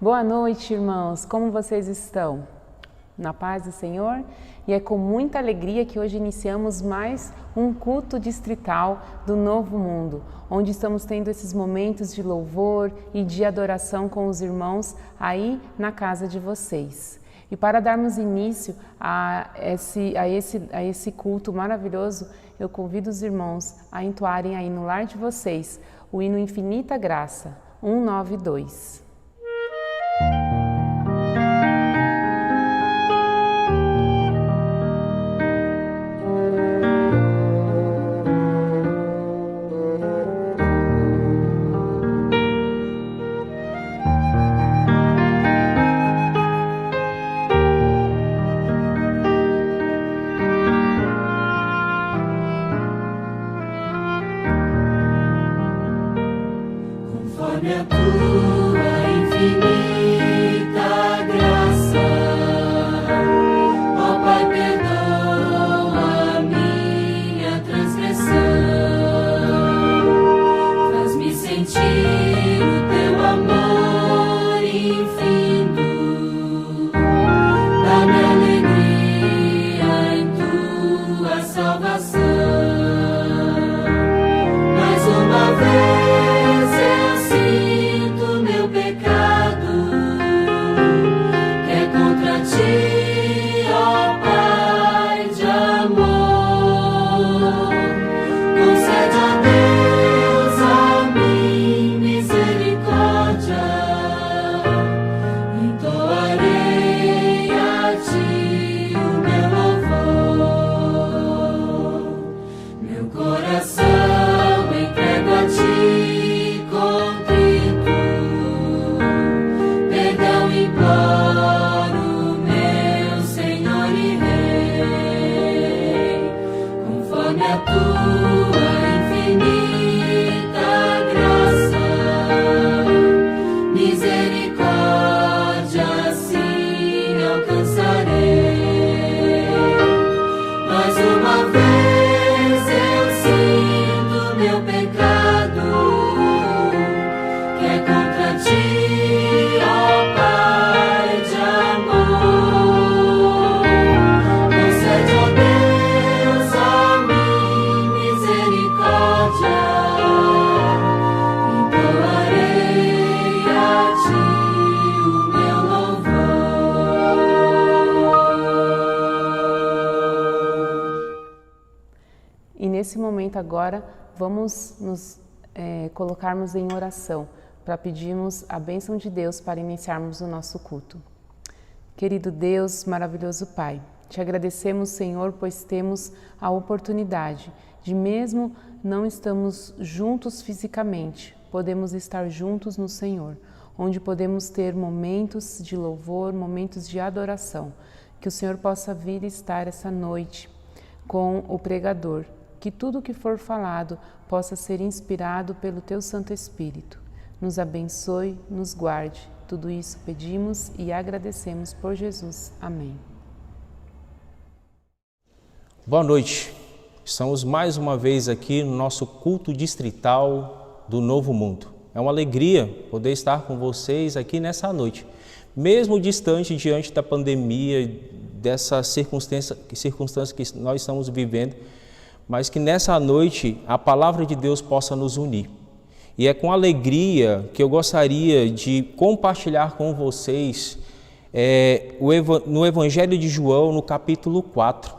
Boa noite, irmãos. Como vocês estão? Na paz do Senhor? E é com muita alegria que hoje iniciamos mais um culto distrital do Novo Mundo, onde estamos tendo esses momentos de louvor e de adoração com os irmãos aí na casa de vocês. E para darmos início a esse culto maravilhoso, eu convido os irmãos a entoarem aí no lar de vocês o hino Infinita Graça, 192. Nesse momento agora, vamos nos colocarmos em oração para pedirmos a bênção de Deus para iniciarmos o nosso culto. Querido Deus, maravilhoso Pai, te agradecemos, Senhor, pois temos a oportunidade de, mesmo não estamos juntos fisicamente, podemos estar juntos no Senhor, onde podemos ter momentos de louvor, momentos de adoração. Que o Senhor possa vir estar essa noite com o pregador, que tudo o que for falado possa ser inspirado pelo Teu Santo Espírito. Nos abençoe, nos guarde. Tudo isso pedimos e agradecemos por Jesus. Amém. Boa noite. Estamos mais uma vez aqui no nosso culto distrital do Novo Mundo. É uma alegria poder estar com vocês aqui nessa noite, mesmo distante diante da pandemia, dessa circunstância que nós estamos vivendo, mas que nessa noite a palavra de Deus possa nos unir. E é com alegria que eu gostaria de compartilhar com vocês no Evangelho de João, no capítulo 4.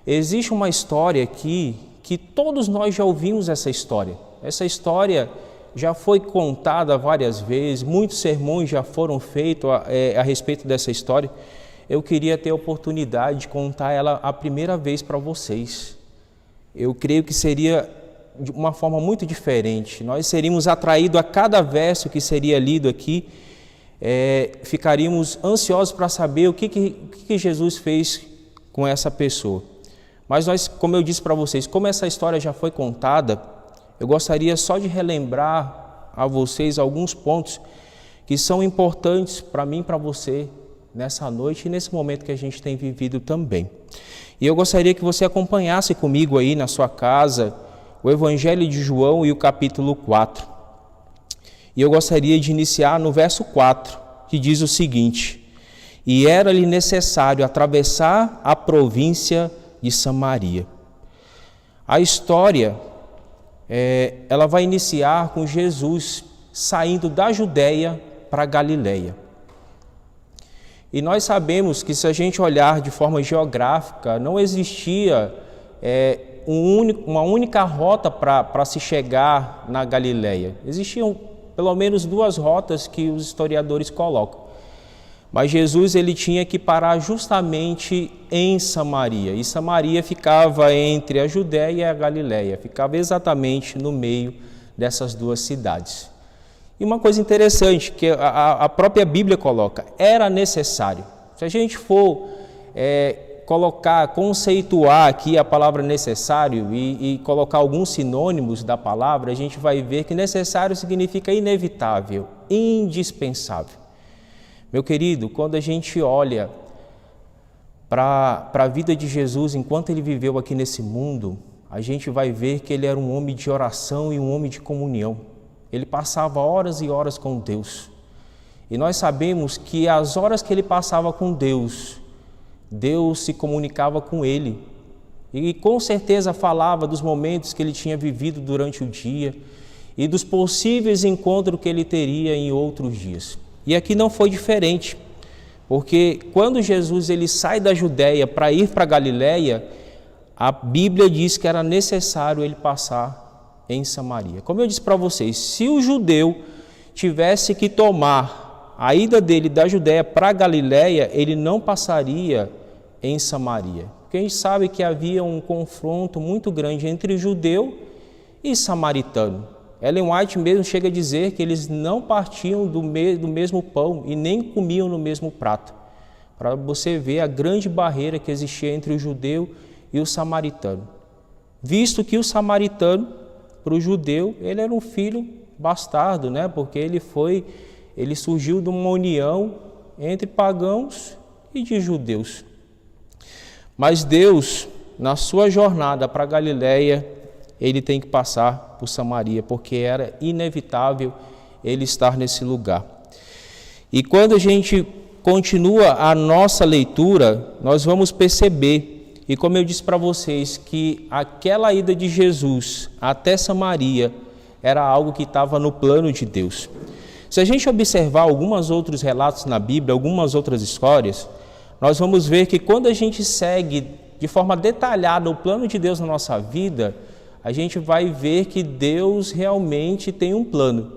Existe uma história aqui que todos nós já ouvimos essa história. Essa história já foi contada várias vezes, muitos sermões já foram feitos a respeito dessa história. Eu queria ter a oportunidade de contar ela a primeira vez para vocês. Eu creio que seria de uma forma muito diferente. Nós seríamos atraídos a cada verso que seria lido aqui, ficaríamos ansiosos para saber o que Jesus fez com essa pessoa. Mas nós, como eu disse para vocês, como essa história já foi contada, eu gostaria só de relembrar a vocês alguns pontos que são importantes para mim e para você nessa noite e nesse momento que a gente tem vivido também. E eu gostaria que você acompanhasse comigo aí na sua casa o Evangelho de João e o capítulo 4. E eu gostaria de iniciar no verso 4, que diz o seguinte: e era-lhe necessário atravessar a província de Samaria. A história, ela vai iniciar com Jesus saindo da Judéia para a Galileia. E nós sabemos que, se a gente olhar de forma geográfica, não existia uma única rota para se chegar na Galileia. Existiam pelo menos duas rotas que os historiadores colocam. Mas Jesus ele tinha que parar justamente em Samaria. E Samaria ficava entre a Judéia e a Galileia, ficava exatamente no meio dessas duas cidades. E uma coisa interessante que a própria Bíblia coloca, era necessário. Se a gente for conceituar aqui a palavra necessário e colocar alguns sinônimos da palavra, a gente vai ver que necessário significa inevitável, indispensável. Meu querido, quando a gente olha para a vida de Jesus enquanto ele viveu aqui nesse mundo, a gente vai ver que ele era um homem de oração e um homem de comunhão. Ele passava horas e horas com Deus. E nós sabemos que as horas que ele passava com Deus, Deus se comunicava com ele. E com certeza falava dos momentos que ele tinha vivido durante o dia e dos possíveis encontros que ele teria em outros dias. E aqui não foi diferente, porque quando Jesus ele sai da Judéia para ir para a Galileia, a Bíblia diz que era necessário ele passar em Samaria. Como eu disse para vocês, se o judeu tivesse que tomar a ida dele da Judéia para a Galileia, ele não passaria em Samaria. Porque a gente sabe que havia um confronto muito grande entre judeu e samaritano. Ellen White mesmo chega a dizer que eles não partiam do mesmo pão e nem comiam no mesmo prato. Para você ver a grande barreira que existia entre o judeu e o samaritano. Visto que o samaritano, para o judeu, ele era um filho bastardo, né? Porque ele surgiu de uma união entre pagãos e de judeus. Mas Deus, na sua jornada para a Galileia, ele tem que passar por Samaria, porque era inevitável ele estar nesse lugar. E quando a gente continua a nossa leitura, nós vamos perceber, e como eu disse para vocês, que aquela ida de Jesus até Samaria era algo que estava no plano de Deus. Se a gente observar alguns outros relatos na Bíblia, algumas outras histórias, nós vamos ver que quando a gente segue de forma detalhada o plano de Deus na nossa vida, a gente vai ver que Deus realmente tem um plano.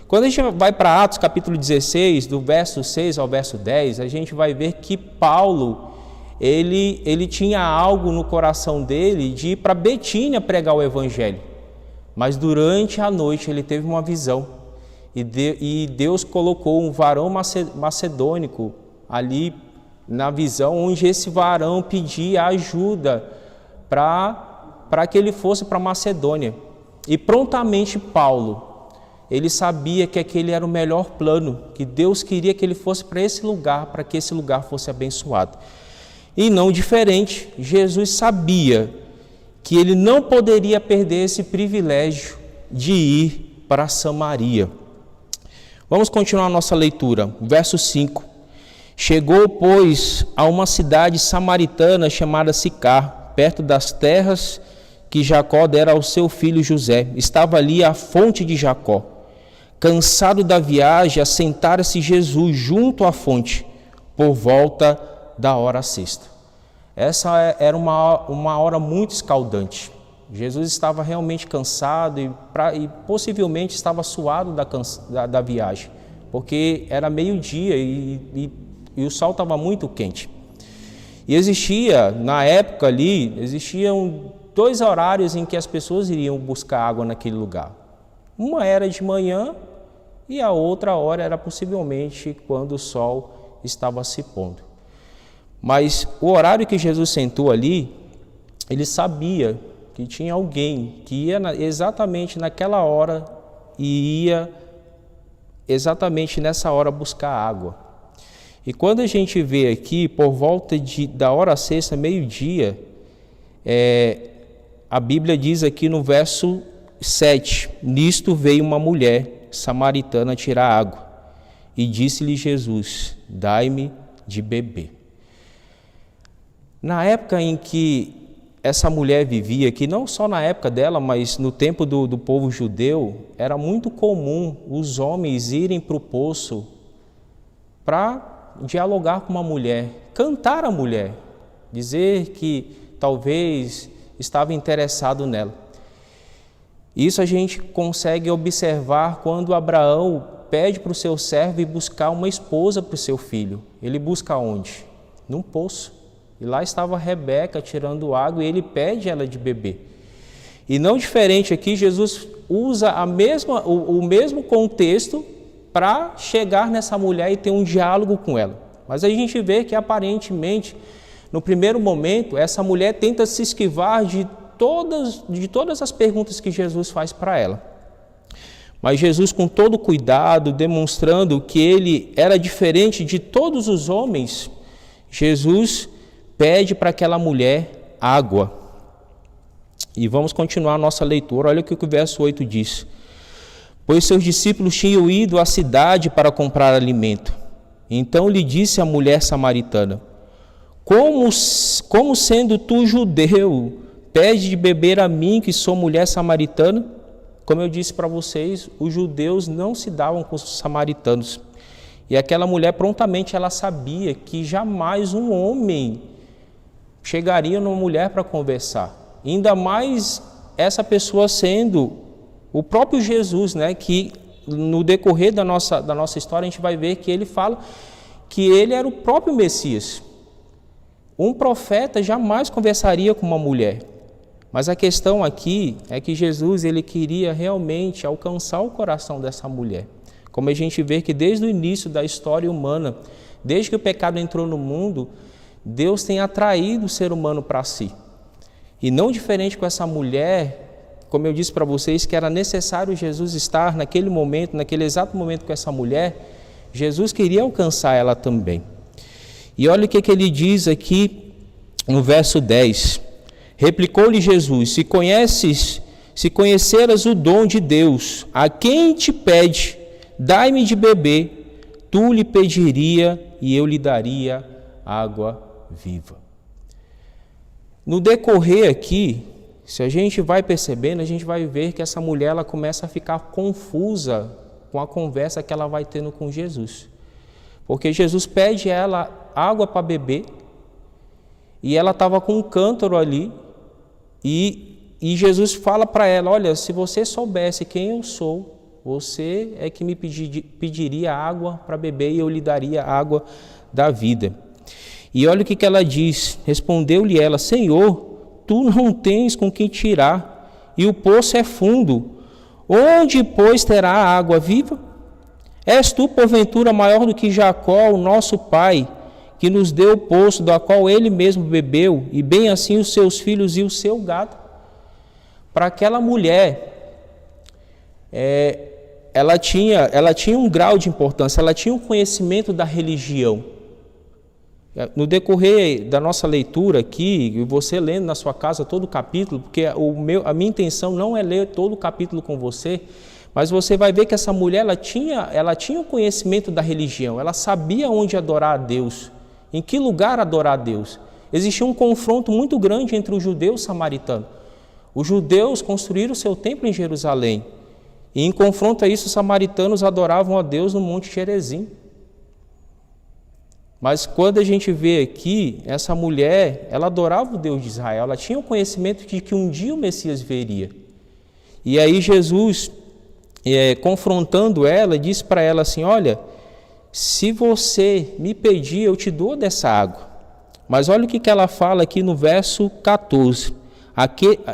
Quando a gente vai para Atos capítulo 16, do verso 6 ao verso 10, a gente vai ver que Paulo, ele tinha algo no coração dele de ir para Betínia pregar o evangelho. Mas durante a noite ele teve uma visão e Deus colocou um varão macedônico ali na visão, onde esse varão pedia ajuda para que ele fosse para Macedônia. E prontamente Paulo, ele sabia que aquele era o melhor plano, que Deus queria que ele fosse para esse lugar, para que esse lugar fosse abençoado. E não diferente, Jesus sabia que ele não poderia perder esse privilégio de ir para Samaria. Vamos continuar a nossa leitura, verso 5. Chegou, pois, a uma cidade samaritana chamada Sicar, perto das terras que Jacó dera ao seu filho José. Estava ali a fonte de Jacó. Cansado da viagem, assentara-se Jesus junto à fonte, por volta da hora sexta. Essa era uma hora muito escaldante. Jesus estava realmente cansado e possivelmente estava suado da viagem, porque era meio-dia e o sol estava muito quente. E na época ali, existiam 2 horários em que as pessoas iriam buscar água naquele lugar. Uma era de manhã e a outra hora era possivelmente quando o sol estava se pondo. Mas o horário que Jesus sentou ali, ele sabia que tinha alguém que ia exatamente naquela hora e ia exatamente nessa hora buscar água. E quando a gente vê aqui, por volta da hora sexta, meio-dia, a Bíblia diz aqui no verso 7, nisto veio uma mulher samaritana tirar água. E disse-lhe Jesus: dai-me de beber. Na época em que essa mulher vivia, que não só na época dela, mas no tempo do povo judeu, era muito comum os homens irem para o poço para dialogar com uma mulher, cantar a mulher, dizer que talvez estava interessado nela. Isso a gente consegue observar quando Abraão pede para o seu servo ir buscar uma esposa para o seu filho. Ele busca onde? Num poço. E lá estava Rebeca tirando água e ele pede ela de beber. E não diferente aqui, Jesus usa o mesmo contexto para chegar nessa mulher e ter um diálogo com ela. Mas a gente vê que aparentemente, no primeiro momento, essa mulher tenta se esquivar de todas as perguntas que Jesus faz para ela. Mas Jesus, com todo cuidado, demonstrando que ele era diferente de todos os homens, Jesus pede para aquela mulher água. E vamos continuar a nossa leitura. Olha o que o verso 8 diz. Pois seus discípulos tinham ido à cidade para comprar alimento. Então lhe disse a mulher samaritana: como sendo tu judeu, pede de beber a mim, que sou mulher samaritana? Como eu disse para vocês, os judeus não se davam com os samaritanos. E aquela mulher prontamente ela sabia que jamais um homem chegaria numa mulher para conversar. Ainda mais essa pessoa sendo o próprio Jesus, né? Que no decorrer da nossa história a gente vai ver que ele fala que ele era o próprio Messias. Um profeta jamais conversaria com uma mulher. Mas a questão aqui é que Jesus ele queria realmente alcançar o coração dessa mulher. Como a gente vê que desde o início da história humana, desde que o pecado entrou no mundo, Deus tem atraído o ser humano para si. E não diferente com essa mulher, como eu disse para vocês, que era necessário Jesus estar naquele momento, naquele exato momento com essa mulher, Jesus queria alcançar ela também. E olha o que ele diz aqui no verso 10. Replicou-lhe Jesus: se conheceras o dom de Deus, a quem te pede, dai-me de beber, tu lhe pediria e eu lhe daria água viva. No decorrer aqui, se a gente vai percebendo, a gente vai ver que essa mulher ela começa a ficar confusa com a conversa que ela vai tendo com Jesus. Porque Jesus pede a ela água para beber e ela estava com um cântaro ali e Jesus fala para ela: olha, se você soubesse quem eu sou, você é que me pediria água para beber e eu lhe daria água da vida. E olha o que ela diz. Respondeu-lhe ela: Senhor, tu não tens com quem tirar, e o poço é fundo. Onde, pois, terá a água viva? És tu, porventura, maior do que Jacó, o nosso pai, que nos deu o poço, da qual ele mesmo bebeu, e bem assim os seus filhos e o seu gado? Para aquela mulher, ela tinha um grau de importância, ela tinha um conhecimento da religião. No decorrer da nossa leitura aqui, você lendo na sua casa todo o capítulo, porque a minha intenção não é ler todo o capítulo com você, mas você vai ver que essa mulher ela tinha um conhecimento da religião, ela sabia onde adorar a Deus, em que lugar adorar a Deus. Existia um confronto muito grande entre os judeus e os samaritanos. Os judeus construíram o seu templo em Jerusalém, e em confronto a isso os samaritanos adoravam a Deus no Monte Gerizim. Mas quando a gente vê aqui, essa mulher, ela adorava o Deus de Israel, ela tinha o conhecimento de que um dia o Messias viria. E aí Jesus, confrontando ela, disse para ela assim: olha, se você me pedir, eu te dou dessa água. Mas olha o que ela fala aqui no verso 14.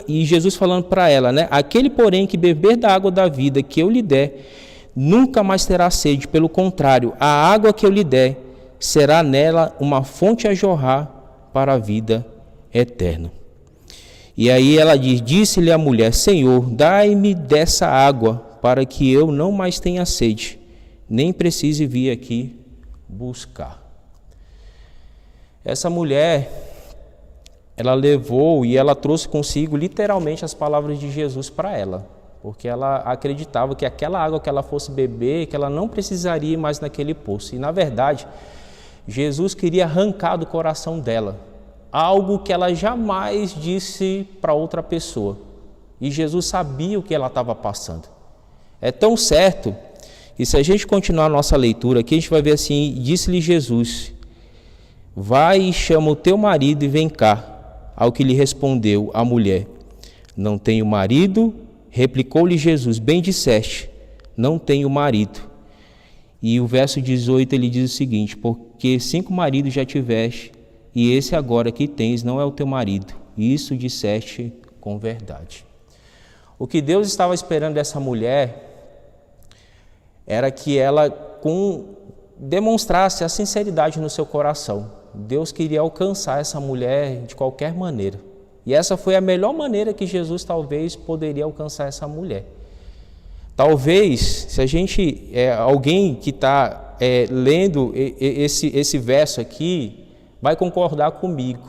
E Jesus falando para ela, né? Aquele, porém, que beber da água da vida que eu lhe der, nunca mais terá sede. Pelo contrário, a água que eu lhe der será nela uma fonte a jorrar para a vida eterna. E aí ela disse-lhe a mulher: Senhor, dai-me dessa água, para que eu não mais tenha sede, nem precise vir aqui buscar. Essa mulher, ela levou e ela trouxe consigo literalmente as palavras de Jesus para ela. porque ela acreditava que aquela água que ela fosse beber, que ela não precisaria ir mais naquele poço. E na verdade, Jesus queria arrancar do coração dela algo que ela jamais disse para outra pessoa. E Jesus sabia o que ela estava passando. É tão certo que se a gente continuar a nossa leitura aqui, a gente vai ver assim: disse-lhe Jesus: vai e chama o teu marido e vem cá. Ao que lhe respondeu a mulher: não tenho marido. Replicou-lhe Jesus: bem disseste, não tenho marido. E o verso 18 ele diz o seguinte: porque 5 maridos já tiveste, e esse agora que tens não é o teu marido. Isso disseste com verdade. O que Deus estava esperando dessa mulher era que ela demonstrasse a sinceridade no seu coração. Deus queria alcançar essa mulher de qualquer maneira. E essa foi a melhor maneira que Jesus talvez poderia alcançar essa mulher. Talvez, se a gente, alguém que está lendo esse verso aqui, vai concordar comigo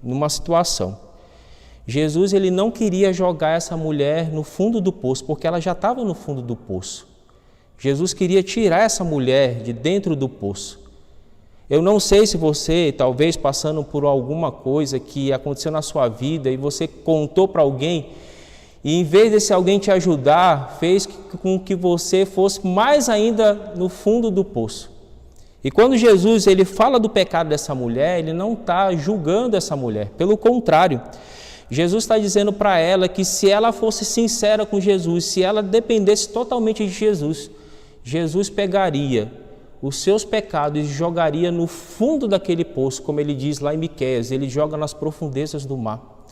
numa situação. Jesus ele não queria jogar essa mulher no fundo do poço, porque ela já estava no fundo do poço. Jesus queria tirar essa mulher de dentro do poço. Eu não sei se você, talvez passando por alguma coisa que aconteceu na sua vida e você contou para alguém, e em vez desse alguém te ajudar, fez com que você fosse mais ainda no fundo do poço. E quando Jesus ele fala do pecado dessa mulher, ele não está julgando essa mulher. Pelo contrário, Jesus está dizendo para ela que se ela fosse sincera com Jesus, se ela dependesse totalmente de Jesus, Jesus pegaria os seus pecados e jogaria no fundo daquele poço, como ele diz lá em Miqueias, ele joga nas profundezas do mar.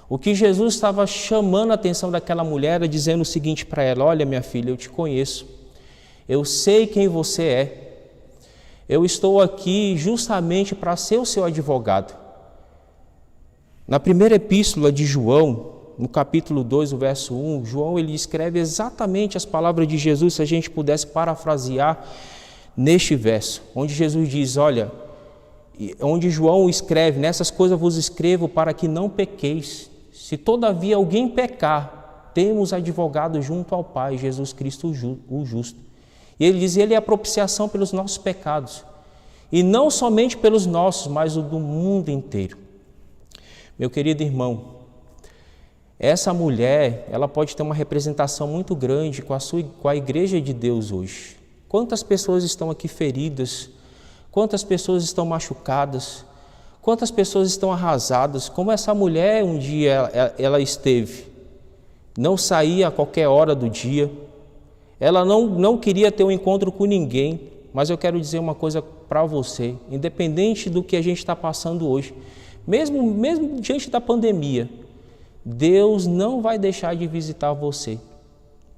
O que Jesus estava chamando a atenção daquela mulher era dizendo o seguinte para ela: olha minha filha, eu te conheço, eu sei quem você é, eu estou aqui justamente para ser o seu advogado. Na primeira epístola de João, no capítulo 2, o verso 1, João ele escreve exatamente as palavras de Jesus, se a gente pudesse parafrasear neste verso, onde Jesus diz, olha, onde João escreve, nessas coisas vos escrevo para que não pequeis. Se todavia alguém pecar, temos advogado junto ao Pai, Jesus Cristo o justo. E ele diz, ele é a propiciação pelos nossos pecados, e não somente pelos nossos, mas o do mundo inteiro. Meu querido irmão, essa mulher, ela pode ter uma representação muito grande com a igreja de Deus hoje. Quantas pessoas estão aqui feridas, quantas pessoas estão machucadas, quantas pessoas estão arrasadas, como essa mulher um dia ela esteve, não saía a qualquer hora do dia, ela não queria ter um encontro com ninguém, mas eu quero dizer uma coisa para você, independente do que a gente está passando hoje, mesmo diante da pandemia, Deus não vai deixar de visitar você,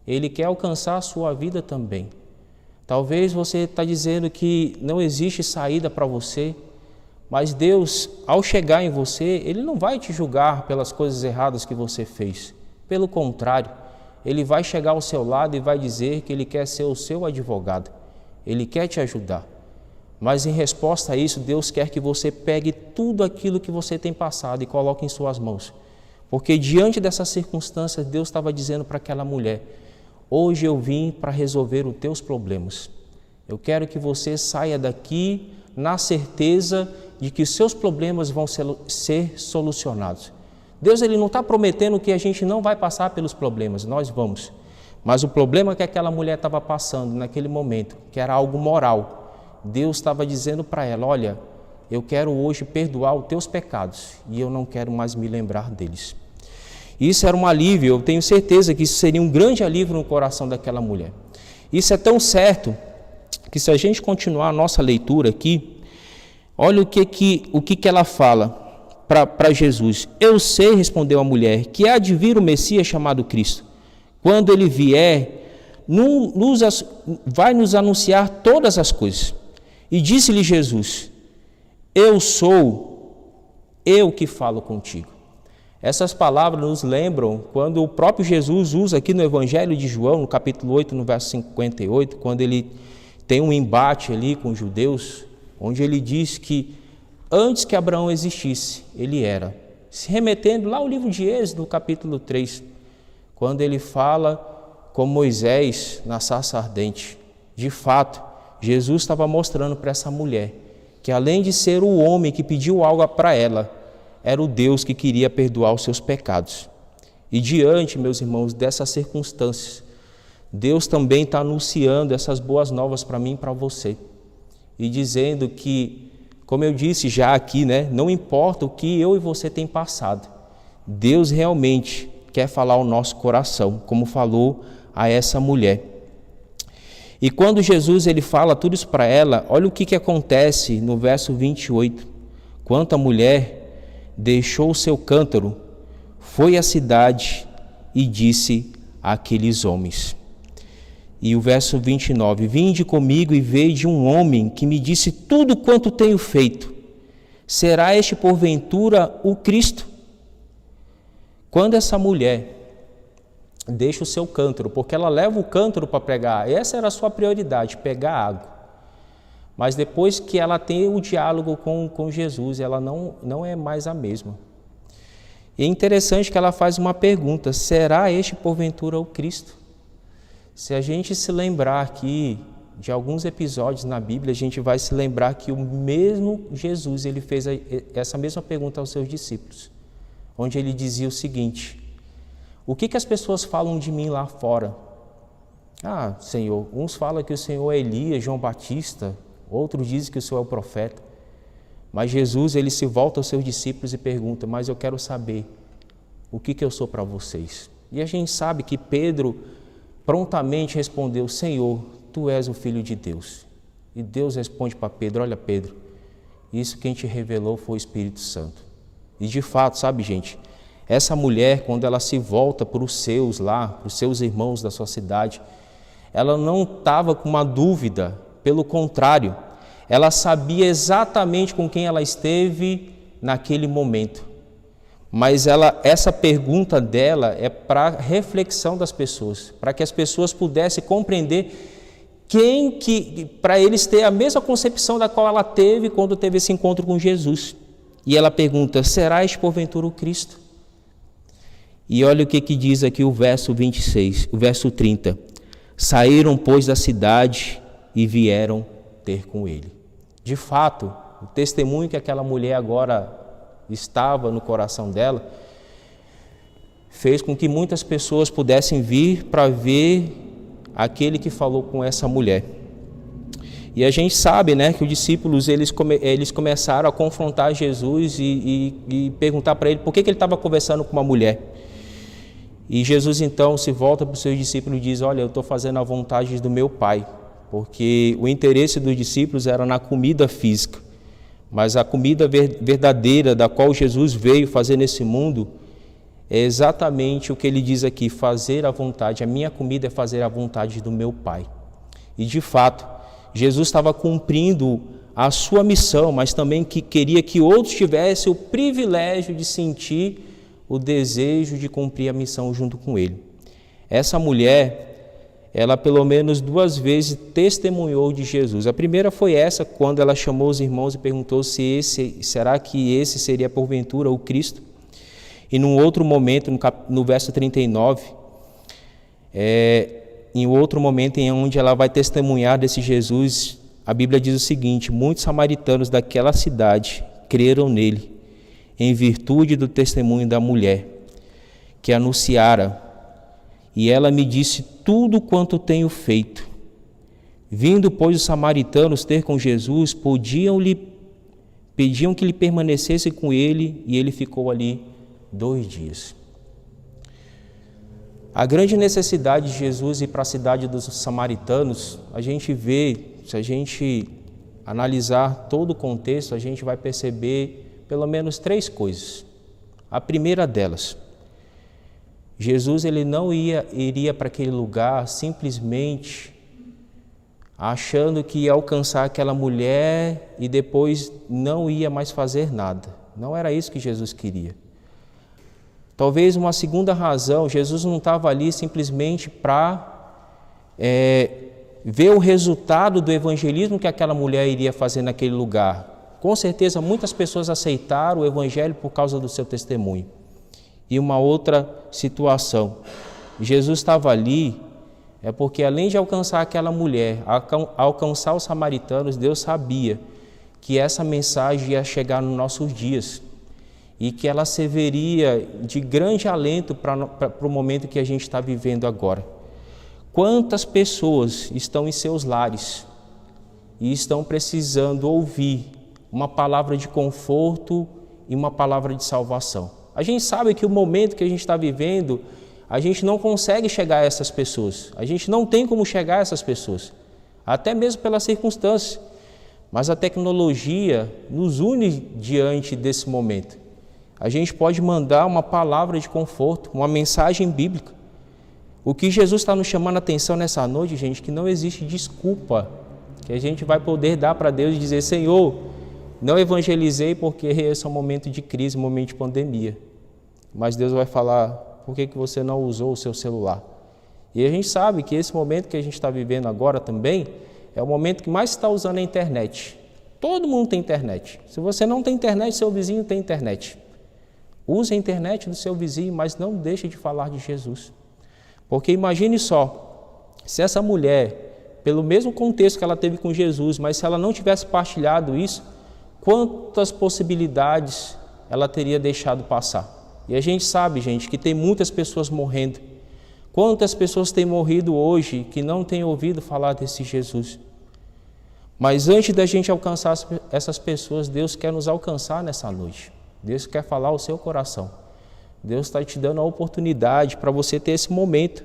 Ele quer alcançar a sua vida também. Talvez você está dizendo que não existe saída para você, mas Deus, ao chegar em você, Ele não vai te julgar pelas coisas erradas que você fez. Pelo contrário, Ele vai chegar ao seu lado e vai dizer que Ele quer ser o seu advogado. Ele quer te ajudar. Mas em resposta a isso, Deus quer que você pegue tudo aquilo que você tem passado e coloque em suas mãos. Porque diante dessas circunstâncias, Deus estava dizendo para aquela mulher, hoje eu vim para resolver os teus problemas. Eu quero que você saia daqui na certeza de que os seus problemas vão ser solucionados. Deus ele não está prometendo que a gente não vai passar pelos problemas, nós vamos. Mas o problema que aquela mulher estava passando naquele momento, que era algo moral, Deus estava dizendo para ela, olha, eu quero hoje perdoar os teus pecados e eu não quero mais me lembrar deles. Isso era um alívio, eu tenho certeza que isso seria um grande alívio no coração daquela mulher. Isso é tão certo que se a gente continuar a nossa leitura aqui, olha o que ela fala para Jesus. Eu sei, respondeu a mulher, que há de vir o Messias chamado Cristo. Quando ele vier, vai nos anunciar todas as coisas. E disse-lhe Jesus, eu sou eu que falo contigo. Essas palavras nos lembram quando o próprio Jesus usa aqui no Evangelho de João, no capítulo 8, no verso 58, quando ele tem um embate ali com os judeus, onde ele diz que antes que Abraão existisse, ele era. Se remetendo lá ao livro de Êxodo, no capítulo 3, quando ele fala como Moisés na sarça ardente. De fato, Jesus estava mostrando para essa mulher que, além de ser o homem que pediu algo para ela, era o Deus que queria perdoar os seus pecados. E diante, meus irmãos, dessas circunstâncias, Deus também está anunciando essas boas novas para mim e para você. E dizendo que, como eu disse já aqui, não importa o que eu e você tem passado, Deus realmente quer falar ao nosso coração, como falou a essa mulher. E quando Jesus ele fala tudo isso para ela, olha o que acontece no verso 28. Quando a mulher deixou o seu cântaro, foi à cidade e disse àqueles homens. E o verso 29, vinde comigo e veja um homem que me disse tudo quanto tenho feito. Será este porventura o Cristo? Quando essa mulher deixa o seu cântaro, porque ela leva o cântaro para pegar, essa era a sua prioridade, pegar água. Mas depois que ela tem o diálogo com Jesus, ela não é mais a mesma. E é interessante que ela faz uma pergunta, será este porventura o Cristo? Se a gente se lembrar aqui de alguns episódios na Bíblia, a gente vai se lembrar que o mesmo Jesus, ele fez essa mesma pergunta aos seus discípulos, onde ele dizia o seguinte, o que as pessoas falam de mim lá fora? Ah, Senhor, uns falam que o Senhor é Elias, João Batista, outros dizem que o Senhor é o profeta. Mas Jesus, ele se volta aos seus discípulos e pergunta, mas eu quero saber o que eu sou para vocês. E a gente sabe que Pedro prontamente respondeu, Senhor, Tu és o Filho de Deus. E Deus responde para Pedro, olha Pedro, isso quem te revelou foi o Espírito Santo. E de fato, sabe gente, essa mulher, quando ela se volta para os seus lá, para os seus irmãos da sua cidade, ela não estava com uma dúvida, pelo contrário, ela sabia exatamente com quem ela esteve naquele momento. Mas essa pergunta dela é para reflexão das pessoas, para que as pessoas pudessem compreender para eles terem a mesma concepção da qual ela teve quando teve esse encontro com Jesus. E ela pergunta, será este porventura o Cristo? E olha o que diz aqui o verso 26, o verso 30. Saíram, pois, da cidade e vieram ter com ele. De fato, o testemunho que aquela mulher agora estava no coração dela, fez com que muitas pessoas pudessem vir para ver aquele que falou com essa mulher. E a gente sabe, que os discípulos eles começaram a confrontar Jesus e perguntar para ele por que ele estava conversando com uma mulher. E Jesus então se volta para os seus discípulos e diz, olha, eu estou fazendo a vontade do meu Pai, porque o interesse dos discípulos era na comida física. Mas a comida verdadeira da qual Jesus veio fazer nesse mundo é exatamente o que ele diz aqui, fazer a vontade. A minha comida é fazer a vontade do meu Pai. E de fato, Jesus estava cumprindo a sua missão, mas também que queria que outros tivessem o privilégio de sentir o desejo de cumprir a missão junto com ele. Essa mulher, ela pelo menos 2 vezes testemunhou de Jesus. A primeira foi essa, quando ela chamou os irmãos e perguntou será que esse seria porventura o Cristo? E num outro momento, no verso 39, em outro momento em onde ela vai testemunhar desse Jesus, a Bíblia diz o seguinte, muitos samaritanos daquela cidade creram nele, em virtude do testemunho da mulher, que anunciara, e ela me disse tudo quanto tenho feito. Vindo, pois, os samaritanos ter com Jesus, pediam que ele permanecesse com ele, e ele ficou ali 2 dias. A grande necessidade de Jesus ir para a cidade dos samaritanos, a gente vê, se a gente analisar todo o contexto, a gente vai perceber pelo menos 3 coisas. A primeira delas, Jesus ele não iria para aquele lugar simplesmente achando que ia alcançar aquela mulher e depois não ia mais fazer nada. Não era isso que Jesus queria. Talvez uma segunda razão, Jesus não estava ali simplesmente para ver o resultado do evangelismo que aquela mulher iria fazer naquele lugar. Com certeza muitas pessoas aceitaram o evangelho por causa do seu testemunho. E uma outra situação, Jesus estava ali é porque além de alcançar aquela mulher, alcançar os samaritanos, Deus sabia que essa mensagem ia chegar nos nossos dias e que ela serviria de grande alento para o momento que a gente está vivendo agora. Quantas pessoas estão em seus lares e estão precisando ouvir uma palavra de conforto e uma palavra de salvação. A gente sabe que o momento que a gente está vivendo, a gente não consegue chegar a essas pessoas. A gente não tem como chegar a essas pessoas, até mesmo pelas circunstâncias. Mas a tecnologia nos une diante desse momento. A gente pode mandar uma palavra de conforto, uma mensagem bíblica. O que Jesus está nos chamando a atenção nessa noite, gente, que não existe desculpa que a gente vai poder dar para Deus e dizer: Senhor, não evangelizei porque esse é um momento de crise, um momento de pandemia. Mas Deus vai falar: por que você não usou o seu celular? E a gente sabe que esse momento que a gente está vivendo agora também é o momento que mais está usando a internet. Todo mundo tem internet. Se você não tem internet, seu vizinho tem internet. Use a internet do seu vizinho, mas não deixe de falar de Jesus. Porque imagine só, se essa mulher, pelo mesmo contexto que ela teve com Jesus, mas se ela não tivesse partilhado isso, quantas possibilidades ela teria deixado passar. E a gente sabe, gente, que tem muitas pessoas morrendo. Quantas pessoas têm morrido hoje que não têm ouvido falar desse Jesus? Mas antes da gente alcançar essas pessoas, Deus quer nos alcançar nessa noite. Deus quer falar ao seu coração. Deus está te dando a oportunidade para você ter esse momento.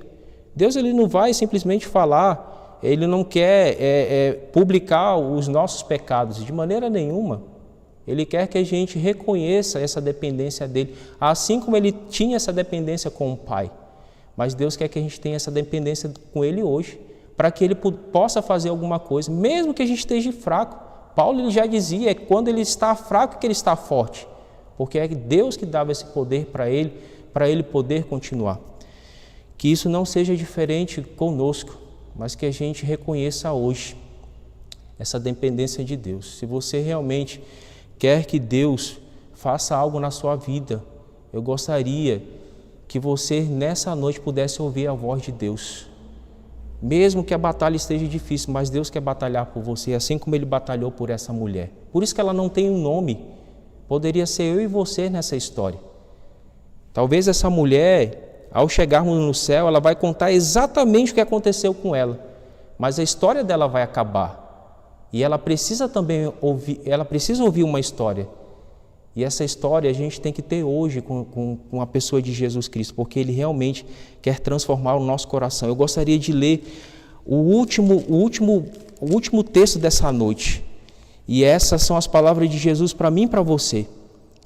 Deus ele não vai simplesmente falar, Ele não quer publicar os nossos pecados de maneira nenhuma. Ele quer que a gente reconheça essa dependência dEle, assim como Ele tinha essa dependência com o Pai. Mas Deus quer que a gente tenha essa dependência com Ele hoje, para que Ele possa fazer alguma coisa, mesmo que a gente esteja fraco. Paulo ele já dizia, é quando ele está fraco que ele está forte, porque é Deus que dava esse poder para ele poder continuar. Que isso não seja diferente conosco, mas que a gente reconheça hoje essa dependência de Deus. Se você realmente quer que Deus faça algo na sua vida, eu gostaria que você nessa noite pudesse ouvir a voz de Deus. Mesmo que a batalha esteja difícil, mas Deus quer batalhar por você, assim como Ele batalhou por essa mulher. Por isso que ela não tem um nome. Poderia ser eu e você nessa história. Talvez essa mulher, ao chegarmos no céu, ela vai contar exatamente o que aconteceu com ela. Mas a história dela vai acabar. E ela precisa também ouvir uma história. E essa história a gente tem que ter hoje com a pessoa de Jesus Cristo, porque Ele realmente quer transformar o nosso coração. Eu gostaria de ler o último texto dessa noite. E essas são as palavras de Jesus para mim e para você.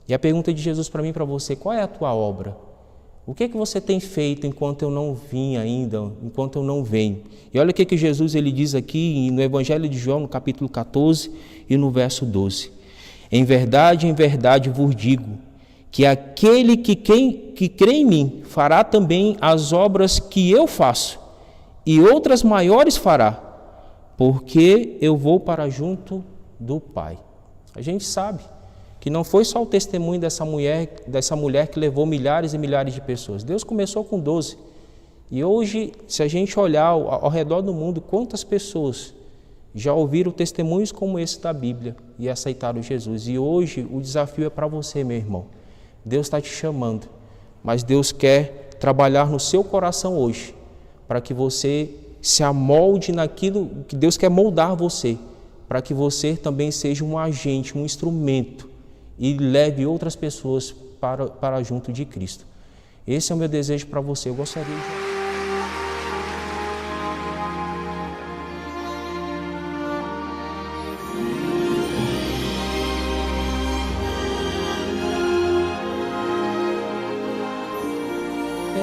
E a pergunta de Jesus para mim e para você: qual é a tua obra? O que você tem feito enquanto eu não vim ainda, enquanto eu não venho? E olha o que Jesus ele diz aqui no Evangelho de João, no capítulo 14 e no verso 12. Em verdade vos digo, que aquele que crê em mim fará também as obras que eu faço, e outras maiores fará, porque eu vou para junto do Pai. A gente sabe que não foi só o testemunho dessa mulher que levou milhares e milhares de pessoas. Deus começou com 12. E hoje, se a gente olhar ao redor do mundo, quantas pessoas já ouviram testemunhos como esse da Bíblia e aceitaram Jesus. E hoje o desafio é para você, meu irmão. Deus está te chamando, mas Deus quer trabalhar no seu coração hoje, para que você se amolde naquilo que Deus quer moldar você, para que você também seja um agente, um instrumento e leve outras pessoas para junto de Cristo. Esse é o meu desejo para você. Eu gostaria de...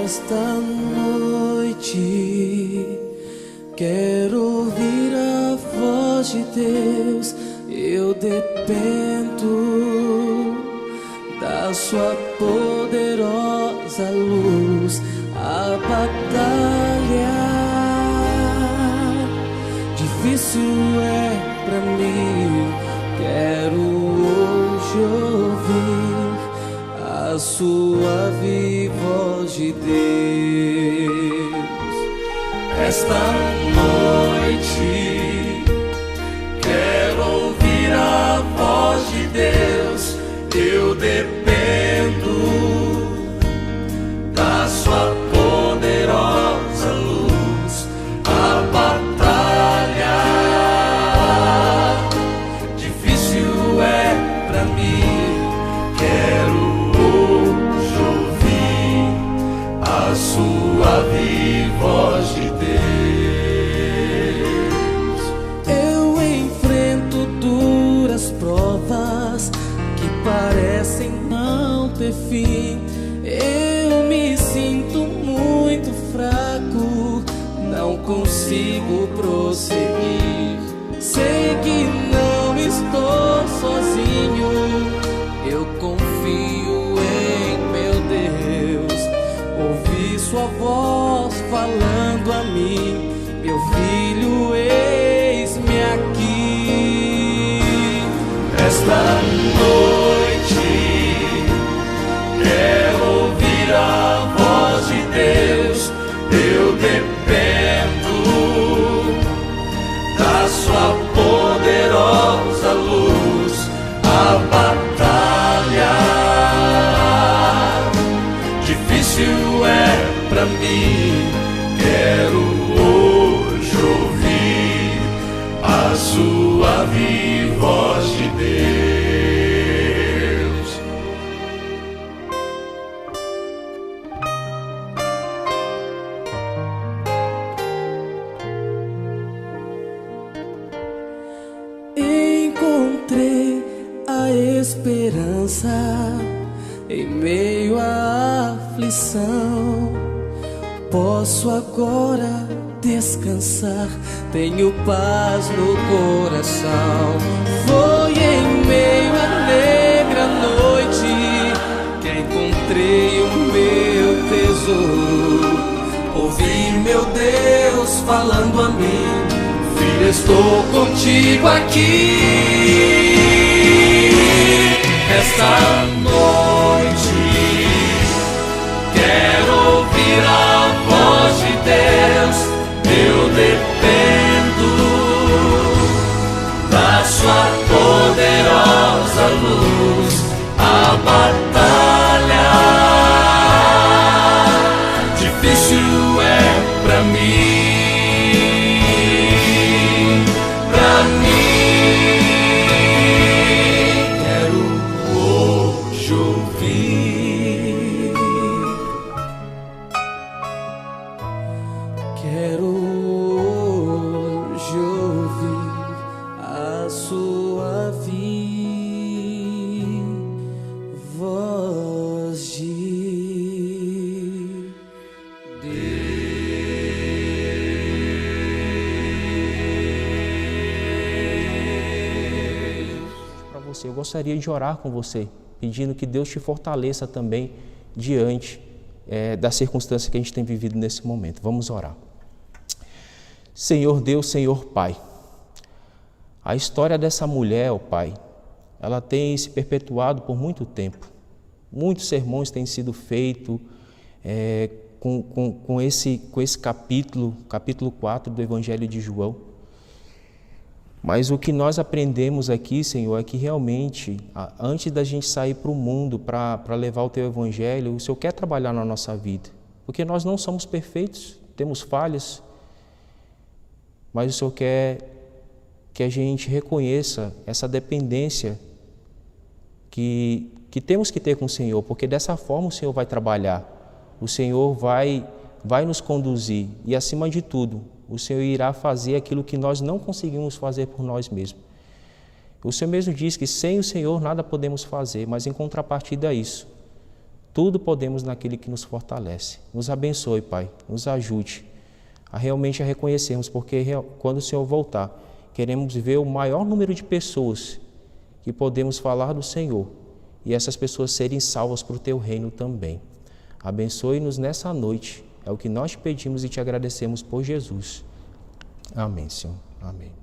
Esta noite quero ouvir a voz de Deus. Eu dependo da sua poderosa luz. A batalha difícil é pra mim. Quero hoje ouvir a suave voz de Deus. Esta noite quero ouvir a voz de Deus. Eu dependo da sua poderosa luz. A batalha difícil é pra mim. Quero hoje ouvir a suave voz de Deus. Eu enfrento duras provas que parecem não ter fim. Eu me sinto muito fraco, não consigo prosseguir. Sei que não estou sozinho, eu confio em meu Deus. Ouvi sua voz falando a mim: meu filho, eis-me aqui. Esta noite quero ouvir a voz de Deus. Eu dependo da sua poderosa luz. A batalha difícil é pra mim. Quero hoje ouvir a suave voz de Deus. Encontrei a esperança em meio à aflição. Posso agora descansar, tenho paz no coração. Foi em meio à negra noite que encontrei o meu tesouro. Ouvi meu Deus falando a mim: filho, estou contigo aqui. Esta noite quero ouvir a voz de Deus. Eu dependo da sua poderosa luz. A batalha difícil é pra mim. Pra mim, quero hoje ouvir. Quero hoje ouvir a suave voz de Deus. Eu gostaria de orar com você, pedindo que Deus te fortaleça também diante das circunstâncias que a gente tem vivido nesse momento. Vamos orar. Senhor Deus, Senhor Pai, a história dessa mulher, ó Pai, ela tem se perpetuado por muito tempo. Muitos sermões têm sido feitos com esse capítulo 4 do Evangelho de João. Mas o que nós aprendemos aqui, Senhor, é que realmente, antes da gente sair para o mundo para levar o Teu Evangelho, o Senhor quer trabalhar na nossa vida. Porque nós não somos perfeitos, temos falhas, mas o Senhor quer que a gente reconheça essa dependência que temos que ter com o Senhor, porque dessa forma o Senhor vai trabalhar, o Senhor vai nos conduzir e, acima de tudo, o Senhor irá fazer aquilo que nós não conseguimos fazer por nós mesmos. O Senhor mesmo diz que sem o Senhor nada podemos fazer, mas em contrapartida a isso, tudo podemos naquele que nos fortalece. Nos abençoe, Pai, nos ajude a realmente reconhecermos, porque quando o Senhor voltar, queremos ver o maior número de pessoas que podemos falar do Senhor e essas pessoas serem salvas para o Teu reino também. Abençoe-nos nessa noite, é o que nós te pedimos e te agradecemos por Jesus. Amém, Senhor. Amém.